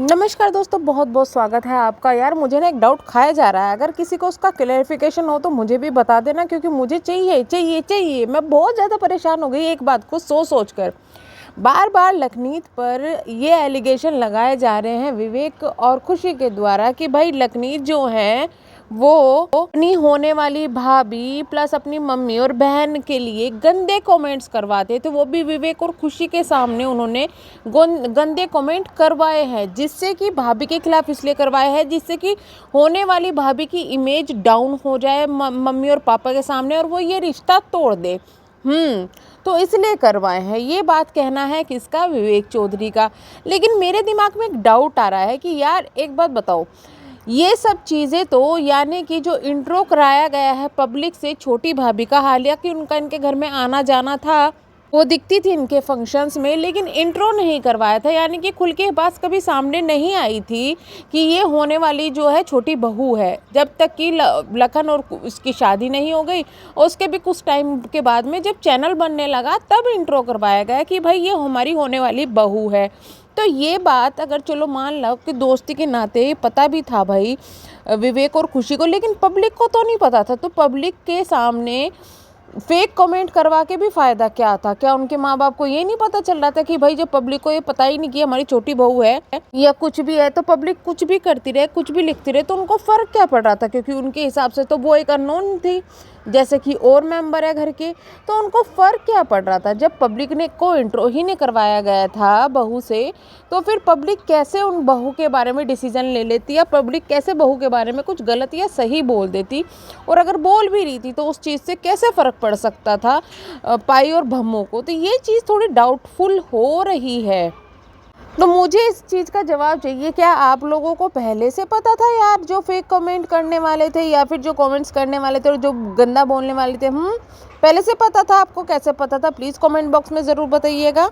नमस्कार दोस्तों, बहुत बहुत स्वागत है आपका। यार मुझे ना एक डाउट खाया जा रहा है, अगर किसी को उसका क्लैरिफिकेशन हो तो मुझे भी बता देना, क्योंकि मुझे चाहिए चाहिए चाहिए। मैं बहुत ज़्यादा परेशान हो गई एक बात को सोच सोच कर। बार बार लखनीत पर ये एलिगेशन लगाए जा रहे हैं विवेक और खुशी के द्वारा कि भाई लखनीत जो है वो अपनी होने वाली भाभी प्लस अपनी मम्मी और बहन के लिए गंदे कमेंट्स करवाते, तो वो भी विवेक और खुशी के सामने उन्होंने गंदे कमेंट करवाए हैं, जिससे कि भाभी के खिलाफ इसलिए करवाए हैं जिससे कि होने वाली भाभी की इमेज डाउन हो जाए मम्मी और पापा के सामने और वो ये रिश्ता तोड़ दे। तो इसलिए करवाए हैं। ये बात कहना है किसका? विवेक चौधरी का। लेकिन मेरे दिमाग में एक डाउट आ रहा है कि यार एक बात बताओ, ये सब चीज़ें तो यानी कि जो इंट्रो कराया गया है पब्लिक से छोटी भाभी का, हालांकि उनका इनके घर में आना जाना था, वो दिखती थी इनके फंक्शंस में, लेकिन इंट्रो नहीं करवाया था, यानी कि खुल के बात कभी सामने नहीं आई थी कि ये होने वाली जो है छोटी बहू है, जब तक कि लखन और उसकी शादी नहीं हो गई। और उसके भी कुछ टाइम के बाद में जब चैनल बनने लगा तब इंट्रो करवाया गया कि भाई ये हमारी होने वाली बहू है। तो ये बात अगर चलो मान लो कि दोस्ती के नाते ये पता भी था भाई विवेक और खुशी को, लेकिन पब्लिक को तो नहीं पता था। तो पब्लिक के सामने फेक कमेंट करवा के भी फ़ायदा क्या था? क्या उनके माँ बाप को ये नहीं पता चल रहा था कि भाई जब पब्लिक को ये पता ही नहीं कि हमारी छोटी बहू है या कुछ भी है, तो पब्लिक कुछ भी करती रहे, कुछ भी लिखती रहे, तो उनको फ़र्क क्या पड़ रहा था? क्योंकि उनके हिसाब से तो वो एक अननोन थी, जैसे कि और मेंबर है घर के, तो उनको फ़र्क क्या पड़ रहा था? जब पब्लिक ने को इंट्रो ही नहीं करवाया गया था बहू से, तो फिर पब्लिक कैसे उन बहू के बारे में डिसीजन ले लेती, या पब्लिक कैसे बहू के बारे में कुछ गलत या सही बोल देती? और अगर बोल भी रही थी तो उस चीज़ से कैसे फ़र्क पड़ सकता था पाई और भम्मों को? तो ये चीज़ थोड़ी डाउटफुल हो रही है। तो मुझे इस चीज़ का जवाब चाहिए। क्या आप लोगों को पहले से पता था यार, जो फेक कमेंट करने वाले थे या फिर जो कमेंट्स करने वाले थे और जो गंदा बोलने वाले थे, पहले से पता था? आपको कैसे पता था? प्लीज़ कमेंट बॉक्स में ज़रूर बताइएगा।